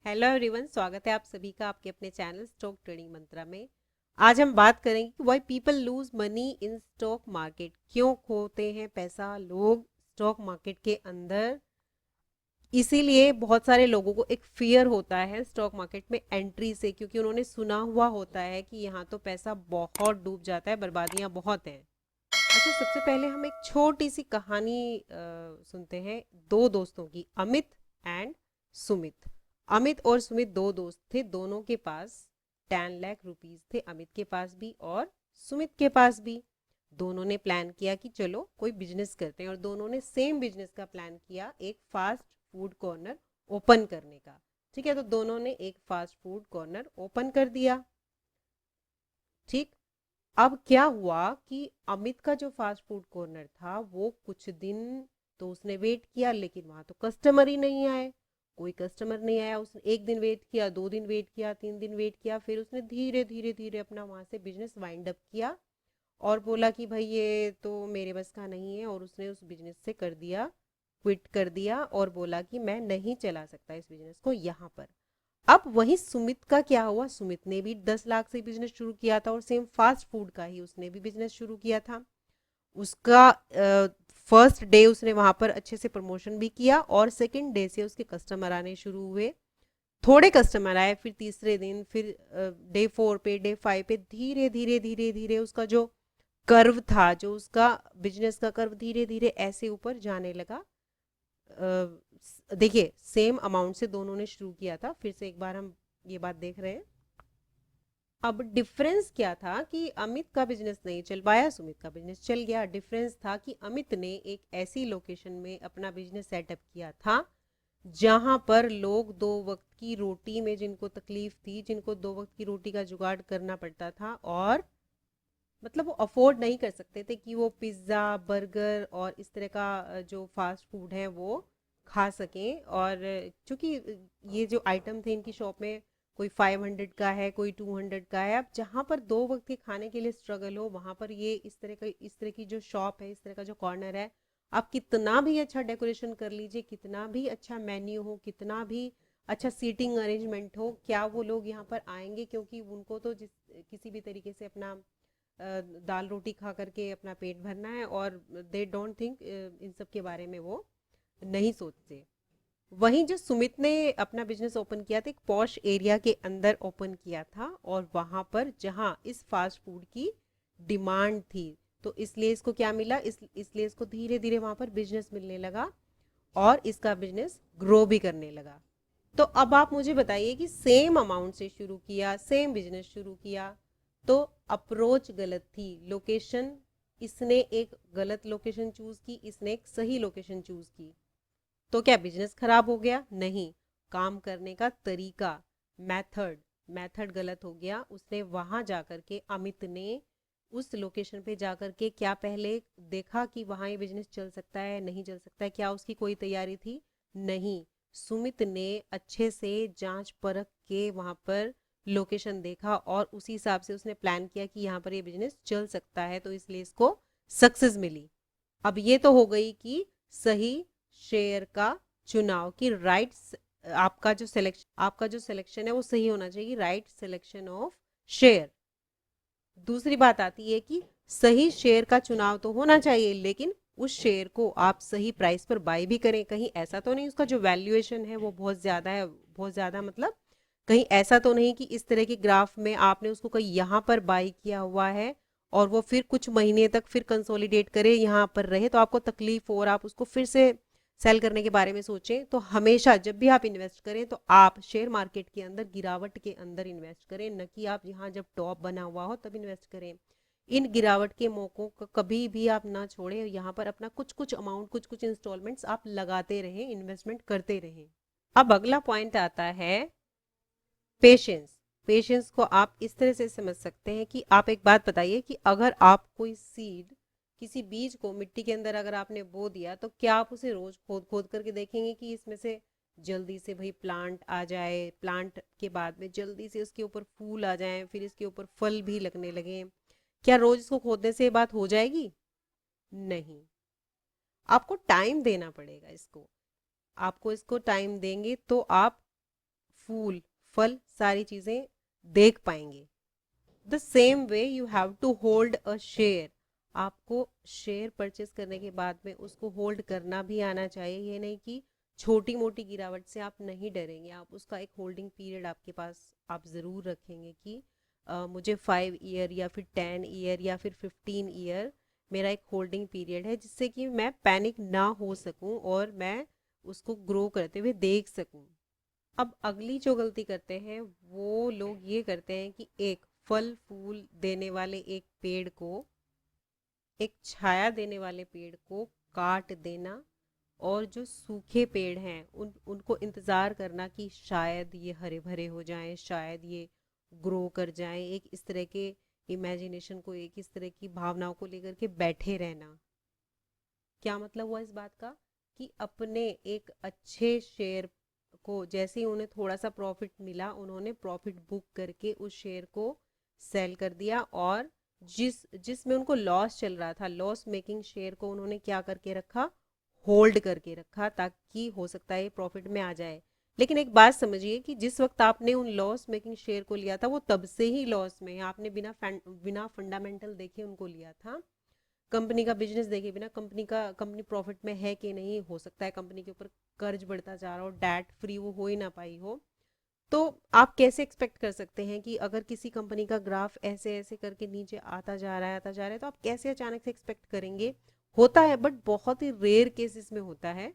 Hello everyone, स्वागत है आप सभी का आपके अपने चैनल स्टॉक ट्रेडिंग मंत्रा में। आज हम बात करेंगे कि why people lose money in stock market. क्यों खोते हैं पैसा लोग स्टॉक मार्केट के अंदर। इसीलिए बहुत सारे लोगों को एक फियर होता है स्टॉक मार्केट में एंट्री से, क्योंकि उन्होंने सुना हुआ होता है कि यहाँ तो पैसा बहुत डूब जाता है, बर्बादियां बहुत हैं। अच्छा, सबसे पहले हम एक छोटी सी कहानी सुनते हैं दो दोस्तों की, अमित एंड सुमित। अमित और सुमित दो दोस्त थे, दोनों के पास 10 लाख रुपीज थे, अमित के पास भी और सुमित के पास भी। दोनों ने प्लान किया कि चलो कोई बिजनेस करते हैं, और दोनों ने सेम बिजनेस का प्लान किया, एक फास्ट फूड कॉर्नर ओपन करने का। ठीक है, तो दोनों ने एक फास्ट फूड कॉर्नर ओपन कर दिया। ठीक। अब क्या हुआ कि अमित का जो फास्ट फूड कॉर्नर था वो कुछ दिन तो उसने वेट किया, लेकिन वहां तो कस्टमर ही नहीं आए। कोई कस्टमर नहीं आया। उसने एक दिन वेट किया, 2 दिन वेट किया, 3 दिन वेट किया, फिर उसने धीरे धीरे धीरे अपना वहां से बिजनेस वाइंड अप किया और बोला कि भाई ये तो मेरे बस का नहीं है, और उसने उस बिजनेस से कर दिया, क्विट कर दिया और बोला कि मैं नहीं चला सकता इस बिजनेस को यहाँ पर। अब वही सुमित का क्या हुआ, सुमित ने भी 10 लाख से बिजनेस शुरू किया था और सेम फास्ट फूड का ही उसने भी बिजनेस शुरू किया था। उसका फर्स्ट डे उसने वहां पर अच्छे से प्रमोशन भी किया और सेकंड डे से उसके कस्टमर आने शुरू हुए। थोड़े कस्टमर आए, फिर तीसरे दिन, फिर डे 4 पे, डे 5 पे धीरे धीरे धीरे धीरे उसका जो कर्व था, जो उसका बिजनेस का कर्व धीरे धीरे ऐसे ऊपर जाने लगा। देखिए, सेम अमाउंट से दोनों ने शुरू किया था, फिर से एक बार हम ये बात देख रहे हैं। अब डिफरेंस क्या था कि अमित का बिजनेस नहीं चल पाया, सुमित का बिजनेस चल गया। डिफरेंस था कि अमित ने एक ऐसी लोकेशन में अपना बिजनेस सेटअप किया था जहां पर लोग 2 वक्त की रोटी में जिनको तकलीफ थी, जिनको 2 वक्त की रोटी का जुगाड़ करना पड़ता था, और मतलब वो अफोर्ड नहीं कर सकते थे कि वो पिज्ज़ा, बर्गर और इस तरह का जो फास्ट फूड है वो खा सकें। और चूंकि ये जो आइटम थे इनकी शॉप में, कोई 500 का है, कोई 200 का है। अब जहाँ पर 2 वक्त के खाने के लिए स्ट्रगल हो, वहाँ पर ये इस तरह की जो शॉप है, इस तरह का जो कॉर्नर है, आप कितना भी अच्छा डेकोरेशन कर लीजिए, कितना भी अच्छा मेन्यू हो, कितना भी अच्छा सीटिंग अरेंजमेंट हो, क्या वो लोग यहाँ पर आएंगे? क्योंकि उनको तो जिस किसी भी तरीके से अपना दाल रोटी खा करके अपना पेट भरना है, और दे डोंट थिंक इन सब के बारे में वो नहीं सोचते। वहीं जो सुमित ने अपना बिजनेस ओपन किया था, एक पॉश एरिया के अंदर ओपन किया था, और वहां पर जहां इस फास्ट फूड की डिमांड थी, तो इसलिए इसको क्या मिला, इसलिए इसको धीरे धीरे वहां पर बिजनेस मिलने लगा और इसका बिजनेस ग्रो भी करने लगा। तो अब आप मुझे बताइए कि सेम अमाउंट से शुरू किया, सेम बिजनेस शुरू किया, तो अप्रोच गलत थी, लोकेशन, इसने एक गलत लोकेशन चूज की, इसने एक सही लोकेशन चूज की, तो क्या बिजनेस खराब हो गया? नहीं। काम करने का तरीका, मेथड मेथड गलत हो गया। उसने वहां जाकर के, अमित ने उस लोकेशन पे जाकर के क्या पहले देखा कि वहां ये बिजनेस चल सकता है, नहीं चल सकता है? क्या उसकी कोई तैयारी थी? नहीं। सुमित ने अच्छे से जांच परख के वहां पर लोकेशन देखा और उसी हिसाब से उसने प्लान किया कि यहाँ पर ये बिजनेस चल सकता है, तो इसलिए इसको सक्सेस मिली। अब ये तो हो गई कि सही शेयर का चुनाव, की राइट, आपका जो सिलेक्शन है वो सही होना चाहिए, राइट सिलेक्शन ऑफ शेयर। दूसरी बात आती है कि सही शेयर का चुनाव तो होना चाहिए, लेकिन उस शेयर को आप सही प्राइस पर बाय भी करें। कहीं ऐसा तो नहीं उसका जो वैल्यूएशन है वो बहुत ज्यादा है, बहुत ज्यादा मतलब कहीं ऐसा तो नहीं कि इस तरह के ग्राफ में आपने उसको कहीं यहाँ पर बाय किया हुआ है और वो फिर कुछ महीने तक फिर कंसोलिडेट करे, यहाँ पर रहे, तो आपको तकलीफ हो और आप उसको फिर से सेल करने के बारे में सोचें। तो हमेशा जब भी आप इन्वेस्ट करें तो आप शेयर मार्केट के अंदर गिरावट के अंदर इन्वेस्ट करें, न कि आप यहाँ जब टॉप बना हुआ हो तब इन्वेस्ट करें। इन गिरावट के मौकों को कभी भी आप ना छोड़ें, यहाँ पर अपना कुछ कुछ अमाउंट, कुछ कुछ इंस्टॉलमेंट्स आप लगाते रहें, इन्वेस्टमेंट करते रहें। अब अगला पॉइंट आता है पेशेंस। पेशेंस को आप इस तरह से समझ सकते हैं कि आप एक बात बताइए कि अगर आप कोई सीड, किसी बीज को मिट्टी के अंदर अगर आपने बो दिया, तो क्या आप उसे रोज खोद खोद करके देखेंगे कि इसमें से जल्दी से भाई प्लांट आ जाए, प्लांट के बाद में जल्दी से उसके ऊपर फूल आ जाए, फिर इसके ऊपर फल भी लगने लगे? क्या रोज इसको खोदने से ये बात हो जाएगी? नहीं। आपको टाइम देना पड़ेगा इसको। आपको इसको टाइम देंगे तो आप फूल, फल, सारी चीजें देख पाएंगे। The same way you have to hold a share. आपको शेयर परचेस करने के बाद में उसको होल्ड करना भी आना चाहिए। ये नहीं कि छोटी मोटी गिरावट से आप नहीं डरेंगे, आप उसका एक होल्डिंग पीरियड आपके पास आप ज़रूर रखेंगे कि मुझे 5 ईयर या फिर 10 ईयर या फिर 15 ईयर मेरा एक होल्डिंग पीरियड है, जिससे कि मैं पैनिक ना हो सकूं और मैं उसको ग्रो करते हुए देख सकूं। अब अगली जो गलती करते हैं वो लोग ये करते हैं कि एक फल फूल देने वाले एक पेड़ को, एक छाया देने वाले पेड़ को काट देना, और जो सूखे पेड़ हैं उनको इंतज़ार करना कि शायद ये हरे भरे हो जाएं, शायद ये ग्रो कर जाएं। एक इस तरह के इमेजिनेशन को, एक इस तरह की भावनाओं को लेकर के बैठे रहना। क्या मतलब हुआ इस बात का कि अपने एक अच्छे शेयर को जैसे ही उन्हें थोड़ा सा प्रॉफिट मिला, उन्होंने प्रॉफिट बुक करके उस शेयर को सेल कर दिया, और जिसमें उनको लॉस चल रहा था, लॉस मेकिंग शेयर को उन्होंने क्या करके रखा, होल्ड करके रखा, ताकि हो सकता है प्रॉफिट में आ जाए। लेकिन एक बात समझिए कि जिस वक्त आपने उन लॉस मेकिंग शेयर को लिया था वो तब से ही लॉस में है। आपने बिना फंडामेंटल देखे उनको लिया था, कंपनी का बिजनेस देखे बिना, कंपनी प्रॉफिट में है कि नहीं, हो सकता है कंपनी के ऊपर कर्ज बढ़ता जा रहा हो, डेट फ्री वो हो ही ना पाई हो। तो आप कैसे एक्सपेक्ट कर सकते हैं कि अगर किसी कंपनी का ग्राफ ऐसे ऐसे करके नीचे आता जा रहा है आता जा रहा है, तो आप कैसे अचानक से एक्सपेक्ट करेंगे। होता है बट बहुत ही रेयर केसेस में होता है।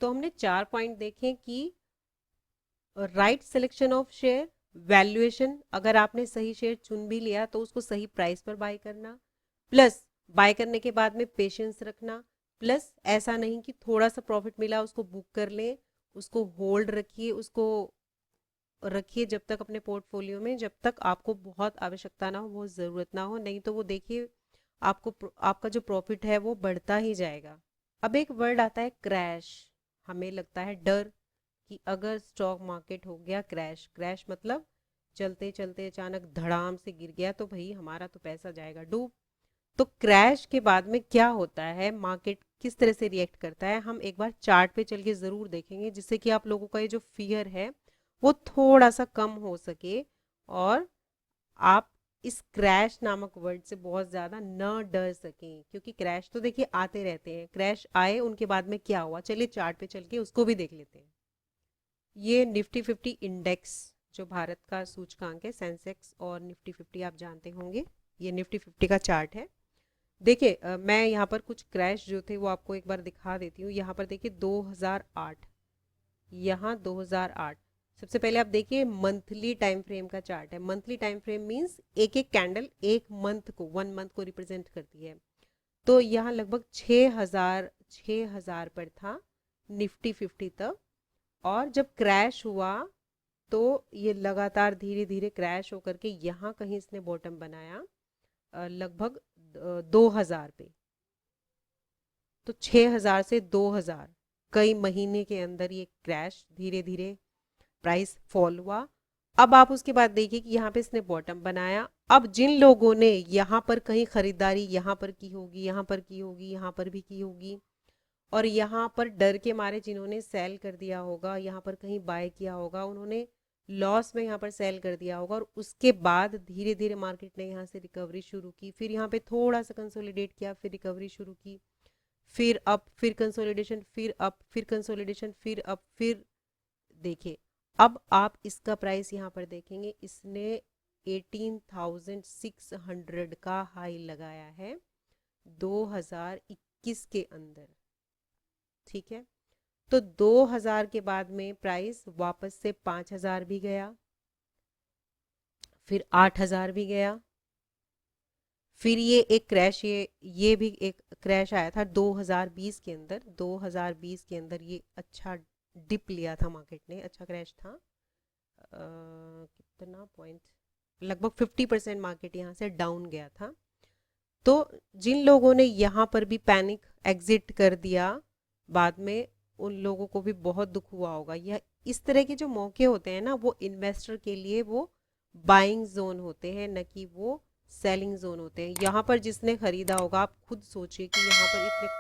तो हमने 4 पॉइंट देखे कि right selection of share, valuation, अगर आपने सही शेयर चुन भी लिया तो उसको सही प्राइस पर बाय करना, प्लस बाय करने के बाद में पेशेंस रखना, प्लस ऐसा नहीं कि थोड़ा सा प्रॉफिट मिला उसको बुक कर लें, उसको होल्ड रखिए, उसको रखिए जब तक अपने पोर्टफोलियो में, जब तक आपको बहुत आवश्यकता ना हो, बहुत ज़रूरत ना हो, नहीं तो वो देखिए आपका जो प्रॉफिट है वो बढ़ता ही जाएगा। अब एक वर्ड आता है क्रैश। हमें लगता है डर कि अगर स्टॉक मार्केट हो गया क्रैश, क्रैश मतलब चलते चलते अचानक धड़ाम से गिर गया तो भाई हमारा तो पैसा जाएगा डूब। तो क्रैश के बाद में क्या होता है, मार्केट किस तरह से रिएक्ट करता है, हम एक बार चार्ट पे चल के ज़रूर देखेंगे, जिससे कि आप लोगों का ये जो फियर है वो थोड़ा सा कम हो सके, और आप इस क्रैश नामक वर्ड से बहुत ज़्यादा न डर सकें। क्योंकि क्रैश तो देखिए आते रहते हैं, क्रैश आए उनके बाद में क्या हुआ, चलिए चार्ट पे चल के उसको भी देख लेते हैं। ये निफ्टी 50 इंडेक्स जो भारत का सूचकांक है, सेंसेक्स और निफ्टी 50 आप जानते होंगे, ये निफ्टी 50 का चार्ट है। देखिए मैं यहाँ पर कुछ क्रैश जो थे वो आपको एक बार दिखा देती हूँ। यहाँ पर देखिए 2008, यहाँ 2008। सबसे पहले आप देखिए मंथली टाइम फ्रेम का चार्ट है। मंथली टाइम फ्रेम मींस एक एक कैंडल एक मंथ को, 1 मंथ को रिप्रेजेंट करती है। तो यहाँ लगभग 6,000 पर था निफ्टी 50 तक, और जब क्रैश हुआ तो ये लगातार धीरे धीरे क्रैश होकर के यहाँ कहीं इसने बॉटम बनाया, लगभग 2,000 पे। तो 6,000 से 2,000 कई महीने के अंदर ये क्रैश, धीरे धीरे प्राइस फॉल हुआ। अब आप उसके बाद देखिए कि यहाँ पे इसने बॉटम बनाया। अब जिन लोगों ने यहाँ पर कहीं खरीदारी यहाँ पर की होगी, यहाँ पर की होगी, यहाँ पर भी की होगी, और यहाँ पर डर के मारे जिन्होंने सेल कर दिया होगा, यहाँ पर कहीं बाय किया होगा, उन्होंने लॉस में यहाँ पर सेल कर दिया होगा, और उसके बाद धीरे धीरे मार्केट ने यहाँ से रिकवरी शुरू की, फिर यहाँ पे थोड़ा सा कंसोलिडेट किया, फिर रिकवरी शुरू की, फिर अप, फिर कंसोलिडेशन, फिर अप, फिर कंसोलिडेशन, फिर अप, फिर देखिए अब आप इसका प्राइस यहाँ पर देखेंगे, इसने 18,600 का हाई लगाया है 2021 के अंदर। ठीक है, तो 2000 के बाद में प्राइस वापस से 5,000 भी गया, फिर 8,000 भी गया, फिर ये एक क्रैश, ये भी एक क्रैश आया था 2020 के अंदर। 2020 के अंदर ये अच्छा डिप लिया था मार्केट ने, अच्छा क्रैश था। कितना पॉइंट, लगभग 50% मार्केट यहाँ से डाउन गया था। तो जिन लोगों ने यहाँ पर भी पैनिक एग्जिट कर दिया, बाद में उन लोगों को भी बहुत दुख हुआ होगा। यह इस तरह के जो मौके होते हैं ना, वो इन्वेस्टर के लिए वो बाइंग जोन होते हैं, न कि वो सेलिंग जोन होते हैं। यहाँ पर जिसने खरीदा होगा, आप खुद सोचिए कि यहाँ पर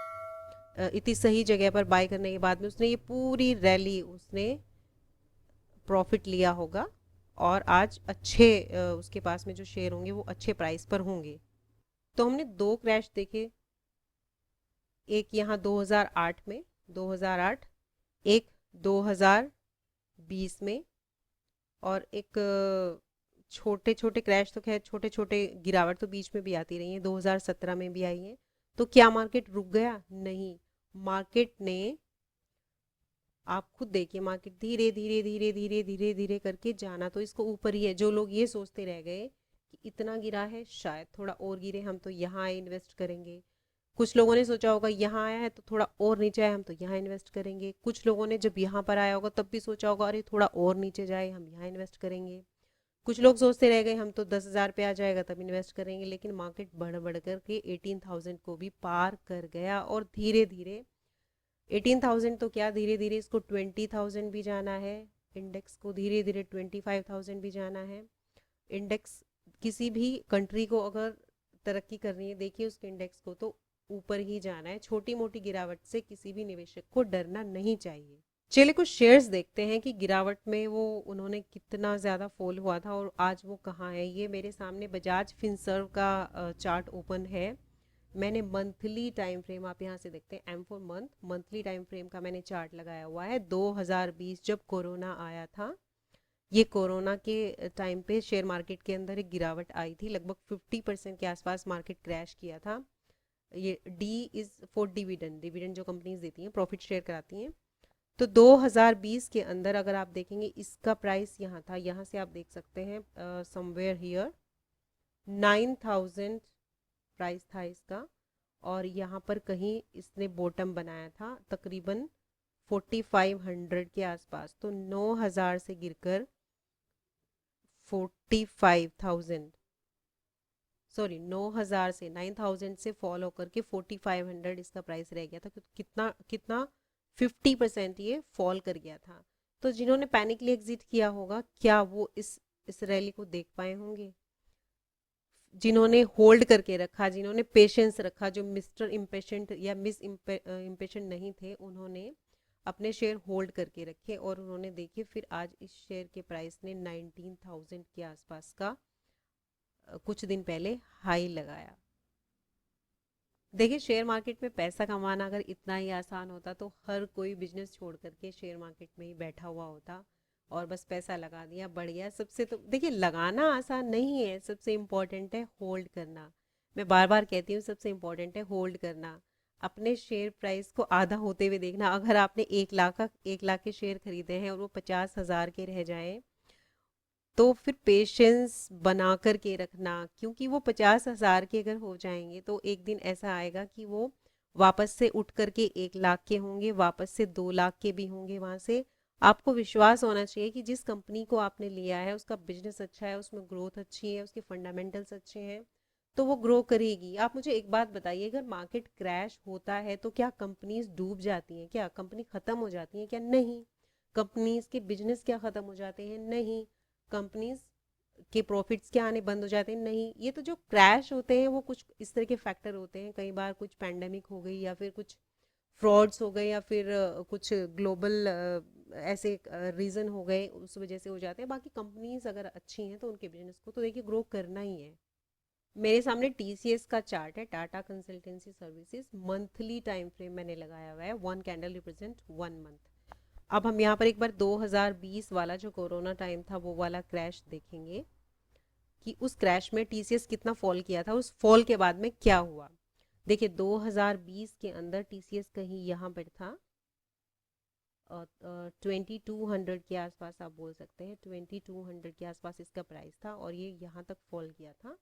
इतनी सही जगह पर बाय करने के बाद में उसने ये पूरी रैली उसने प्रॉफिट लिया होगा और आज अच्छे उसके पास में जो शेयर होंगे वो अच्छे प्राइस पर होंगे। तो हमने दो क्रैश देखे, एक यहाँ 2008 में, 2008, एक 2020 में, और एक छोटे छोटे क्रैश, तो खैर छोटे छोटे गिरावट तो बीच में भी आती रही है, 2017 में भी आई है। तो क्या मार्केट रुक गया? नहीं, मार्केट ने, आप खुद देखिए, मार्केट धीरे धीरे धीरे धीरे धीरे धीरे करके जाना तो इसको ऊपर ही है। जो लोग ये सोचते रह गए कि इतना गिरा है, शायद थोड़ा और गिरे, हम तो यहाँ इन्वेस्ट करेंगे। कुछ लोगों ने सोचा होगा यहाँ आया है तो थोड़ा और नीचे आए, हम तो यहाँ इन्वेस्ट करेंगे। कुछ लोगों ने जब यहाँ पर आया होगा तब भी सोचा होगा अरे थोड़ा और नीचे जाए, हम यहाँ इन्वेस्ट करेंगे। कुछ लोग सोचते रह गए हम तो 10,000 पे आ जाएगा तब इन्वेस्ट करेंगे, लेकिन मार्केट बढ़ बढ़ करके 18,000 को भी पार कर गया और धीरे धीरे 18,000 तो क्या, धीरे धीरे इसको 20,000 भी जाना है, इंडेक्स को धीरे धीरे 25,000 भी जाना है। इंडेक्स, किसी भी कंट्री को अगर तरक्की करनी है, देखिए उसके इंडेक्स को तो ऊपर ही जाना है। छोटी मोटी गिरावट से किसी भी निवेशक को डरना नहीं चाहिए। चलिए कुछ शेयर्स देखते हैं कि गिरावट में वो उन्होंने कितना ज़्यादा फॉल हुआ था और आज वो कहाँ है। ये मेरे सामने बजाज फिनसर्व का चार्ट ओपन है। मैंने मंथली टाइम फ्रेम, आप यहाँ से देखते हैं, M for month, monthly time frame का मैंने चार्ट लगाया हुआ है। 2020 जब कोरोना आया था, ये कोरोना के टाइम पे शेयर मार्केट के अंदर एक गिरावट आई थी, लगभग 50% के आसपास मार्केट क्रैश किया था। ये D is for dividend, dividend जो कंपनीज देती हैं, प्रॉफिट शेयर कराती हैं। तो 2020 के अंदर अगर आप देखेंगे इसका प्राइस यहाँ था, यहाँ से आप देख सकते हैं समवेयर हियर 9,000 प्राइस था इसका, और यहाँ पर कहीं इसने बॉटम बनाया था तकरीबन 4,500 के आसपास। तो 9,000 से गिरकर 45,000, सॉरी 9,000 से 9,000 से फॉल होकर के 4,500 इसका प्राइस रह गया था। कितना कितना 50% ये फॉल कर गया था। तो जिन्होंने पैनिकली एग्जिट किया होगा, क्या वो इस रैली को देख पाए होंगे? जिन्होंने होल्ड करके रखा, जिन्होंने पेशेंस रखा, जो मिस्टर इम्पेशेंट या मिस इम्पेशेंट नहीं थे, उन्होंने अपने शेयर होल्ड करके रखे और उन्होंने देखे फिर आज इस शेयर के प्राइस ने 19,000 के आसपास का कुछ दिन पहले हाई लगाया। देखिए शेयर मार्केट में पैसा कमाना अगर इतना ही आसान होता तो हर कोई बिजनेस छोड़ करके शेयर मार्केट में ही बैठा हुआ होता और बस पैसा लगा दिया, बढ़ गया। सबसे तो देखिए लगाना आसान नहीं है, सबसे इम्पोर्टेंट है होल्ड करना। मैं बार बार कहती हूँ सबसे इम्पोर्टेंट है होल्ड करना। अपने शेयर प्राइस को आधा होते हुए देखना। अगर आपने 1 लाख के शेयर खरीदे हैं और वो 50,000 के रह जाएं तो फिर पेशेंस बना कर के रखना, क्योंकि वो 50,000 के अगर हो जाएंगे तो एक दिन ऐसा आएगा कि वो वापस से उठ करके 1 लाख के होंगे, वापस से 2 लाख के भी होंगे। वहां से आपको विश्वास होना चाहिए कि जिस कंपनी को आपने लिया है उसका बिजनेस अच्छा है, उसमें ग्रोथ अच्छी है, उसके फंडामेंटल्स अच्छे हैं, तो वो ग्रो करेगी। आप मुझे एक बात बताइए, अगर मार्केट क्रैश होता है तो क्या कंपनीज डूब जाती हैं? क्या कंपनी खत्म हो जाती है? क्या नहीं। कंपनीज के बिजनेस क्या खत्म हो जाते हैं? नहीं। कंपनीज के प्रॉफिट्स क्या आने बंद हो जाते हैं? नहीं। ये तो जो क्रैश होते हैं वो कुछ इस तरह के फैक्टर होते हैं, कई बार कुछ पैंडेमिक हो गई या फिर कुछ फ्रॉड्स हो गए या फिर कुछ ग्लोबल ऐसे रीजन हो गए, उस वजह से हो जाते हैं। बाकी कंपनीज अगर अच्छी हैं तो उनके बिजनेस को तो देखिए ग्रो करना ही है। मेरे सामने टीसीएस का चार्ट है, Tata consultancy services, monthly time frame मैंने लगाया हुआ है, 1 कैंडल रिप्रेजेंट 1 मंथ। अब हम यहाँ पर एक बार 2020 वाला जो कोरोना टाइम था वो वाला क्रैश देखेंगे कि उस क्रैश में टीसीएस कितना फॉल किया था, उस फॉल के बाद में क्या हुआ। देखिए 2020 के अंदर टीसीएस कहीं यहाँ पर था 2200 के आसपास, आप बोल सकते हैं 2200 के आसपास इसका प्राइस था और ये यहाँ तक फॉल किया था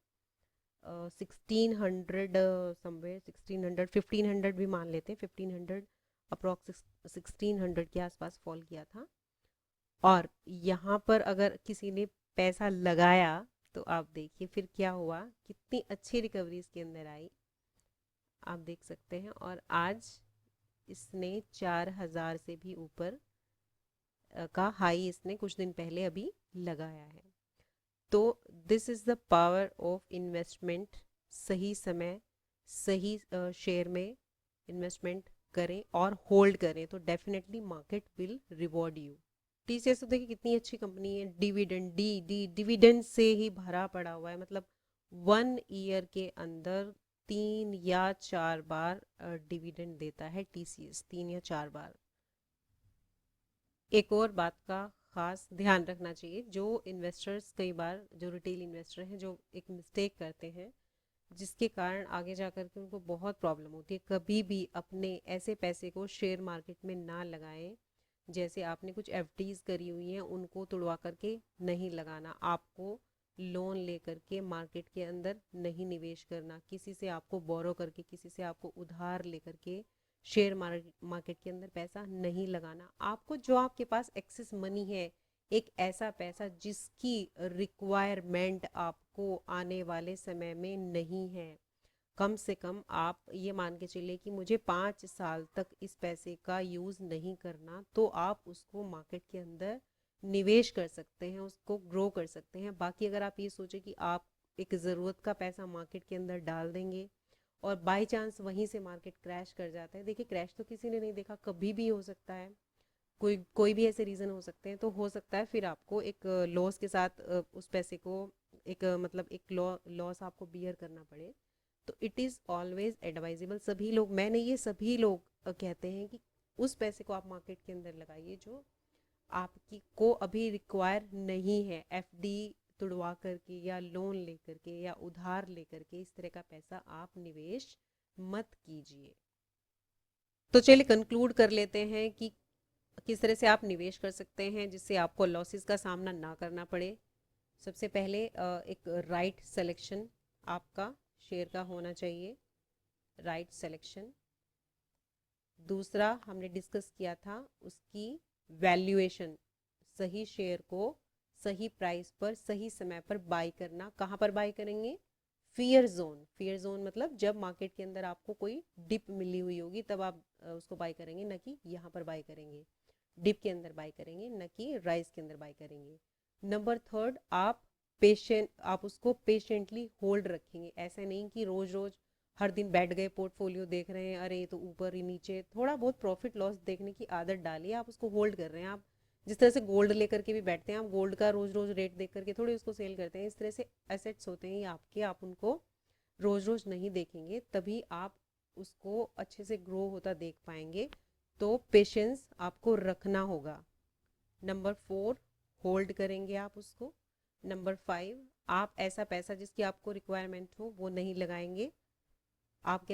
1600 समवेयर, 1600 1500 भी मान लेते हैं, 1500 अप्रोक्स 1600 के आसपास फॉल किया था। और यहाँ पर अगर किसी ने पैसा लगाया तो आप देखिए फिर क्या हुआ, कितनी अच्छी रिकवरी इसके अंदर आई, आप देख सकते हैं। और आज इसने 4,000 से भी ऊपर का हाई इसने कुछ दिन पहले अभी लगाया है। तो this is the power of investment. सही समय सही शेयर में इन्वेस्टमेंट करें और होल्ड करें तो definitely market will reward you. TCS तो देखिए कितनी अच्छी कंपनी है, डिविडेंड डिविडेंड से ही भरा पड़ा हुआ है, मतलब 1 ईयर के अंदर 3 या 4 बार डिविडेंड देता है टीसीएस, 3 या 4 बार। एक और बात का खास ध्यान रखना चाहिए, जो इन्वेस्टर्स कई बार, जो रिटेल इन्वेस्टर हैं, जो एक मिस्टेक करते हैं जिसके कारण आगे जाकर के उनको बहुत प्रॉब्लम होती है, कभी भी अपने ऐसे पैसे को शेयर मार्केट में ना लगाएं। जैसे आपने कुछ एफडीज करी हुई हैं, उनको तुड़वा करके नहीं लगाना। आपको लोन लेकर के मार्केट के अंदर नहीं निवेश करना, किसी से आपको बोरो करके, किसी से आपको उधार लेकर के शेयर मार्केट के अंदर पैसा नहीं लगाना। आपको जो आपके पास एक्सेस मनी है, एक ऐसा पैसा जिसकी रिक्वायरमेंट आपको आने वाले समय में नहीं है, कम से कम आप ये मान के चलिए कि मुझे 5 साल तक इस पैसे का यूज़ नहीं करना, तो आप उसको मार्केट के अंदर निवेश कर सकते हैं, उसको ग्रो कर सकते हैं। बाकी अगर आप ये सोचें कि आप एक ज़रूरत का पैसा मार्केट के अंदर डाल देंगे और बाय चांस वहीं से मार्केट क्रैश कर जाता है, देखिए क्रैश तो किसी ने नहीं देखा, कभी भी हो सकता है, कोई कोई भी ऐसे रीज़न हो सकते हैं, तो हो सकता है फिर आपको एक लॉस के साथ उस पैसे को एक मतलब एक लॉस आपको बियर करना पड़े। तो इट इज़ ऑलवेज एडवाइजेबल, सभी लोग, मैं नहीं, ये सभी लोग कहते हैं कि उस पैसे को आप मार्केट के अंदर लगाइए जो आपकी को अभी रिक्वायर नहीं है। एफडी तुड़वा करके या लोन लेकर के या उधार लेकर के इस तरह का पैसा आप निवेश मत कीजिए। तो चलिए कंक्लूड कर लेते हैं कि किस तरह से आप निवेश कर सकते हैं जिससे आपको लॉसेस का सामना ना करना पड़े। सबसे पहले एक राइट सिलेक्शन आपका शेयर का होना चाहिए, राइट सिलेक्शन। दूसरा हमने डिस्कस किया था उसकी वैल्यूएशन, सही शेयर को सही प्राइस पर सही समय पर बाय करना। कहाँ पर बाय करेंगे? Fear zone. फियर जोन मतलब जब मार्केट के अंदर आपको कोई डिप मिली हुई होगी तब आप उसको बाय करेंगे, न कि यहाँ पर बाय करेंगे, डिप के अंदर बाय करेंगे, न कि राइस के अंदर बाय करेंगे। नंबर थर्ड, आप उसको पेशेंटली होल्ड रखेंगे। ऐसा नहीं कि रोज रोज हर दिन बैठ गए, पोर्टफोलियो देख रहे हैं, अरे ये तो ऊपर ही नीचे, थोड़ा बहुत प्रॉफिट लॉस देखने की आदत डालिए। आप उसको होल्ड कर रहे हैं, आप जिस तरह से गोल्ड लेकर के भी बैठते हैं, आप गोल्ड का रोज रोज रेट देख करके थोड़ी उसको सेल करते हैं। इस तरह से एसेट्स होते हैं आपके, आप उनको रोज रोज नहीं देखेंगे, तभी आप उसको अच्छे से ग्रो होता देख पाएंगे। तो पेशेंस आपको रखना होगा। नंबर 4, होल्ड करेंगे आप उसको। नंबर 5, आप ऐसा पैसा जिसकी आपको रिक्वायरमेंट हो वो नहीं लगाएंगे। आप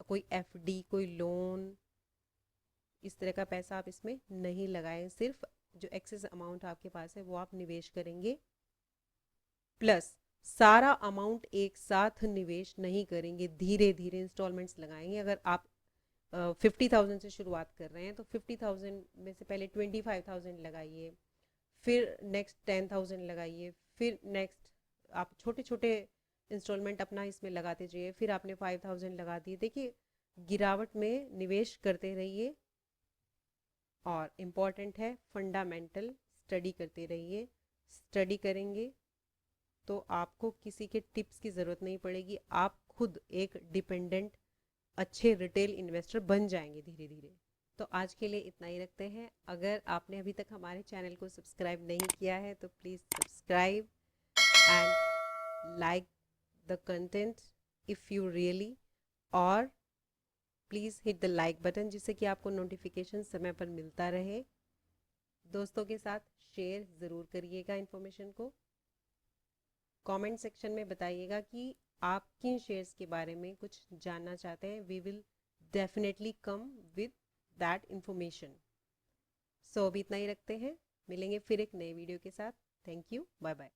कोई एफडी, कोई लोन, इस तरह का पैसा आप इसमें नहीं लगाएं। सिर्फ जो एक्सेस अमाउंट आपके पास है वो आप निवेश करेंगे। प्लस सारा अमाउंट एक साथ निवेश नहीं करेंगे, धीरे धीरे इंस्टॉलमेंट्स लगाएंगे। अगर आप 50,000 से शुरुआत कर रहे हैं तो 50,000 में से पहले 25,000 लगाइए, फिर नेक्स्ट 10,000 लगाइए, फिर नेक्स्ट आप छोटे छोटे इंस्टॉलमेंट अपना इसमें लगाते जाइए। फिर आपने 5,000 लगा दिए, देखिए गिरावट में निवेश करते रहिए। और इम्पॉर्टेंट है फंडामेंटल स्टडी करते रहिए। स्टडी करेंगे तो आपको किसी के टिप्स की ज़रूरत नहीं पड़ेगी, आप खुद एक डिपेंडेंट अच्छे रिटेल इन्वेस्टर बन जाएंगे धीरे धीरे। तो आज के लिए इतना ही रखते हैं। अगर आपने अभी तक हमारे चैनल को सब्सक्राइब नहीं किया है तो please subscribe and like the content if you really, और please hit the like button जिससे कि आपको नोटिफिकेशन समय पर मिलता रहे। दोस्तों के साथ शेयर ज़रूर करिएगा इन्फॉर्मेशन को। कमेंट सेक्शन में बताइएगा कि आप किन शेयर्स के बारे में कुछ जानना चाहते हैं। We will definitely come with that information. सो अभी इतना ही रखते हैं, मिलेंगे फिर एक नए वीडियो के साथ। Thank you, bye bye.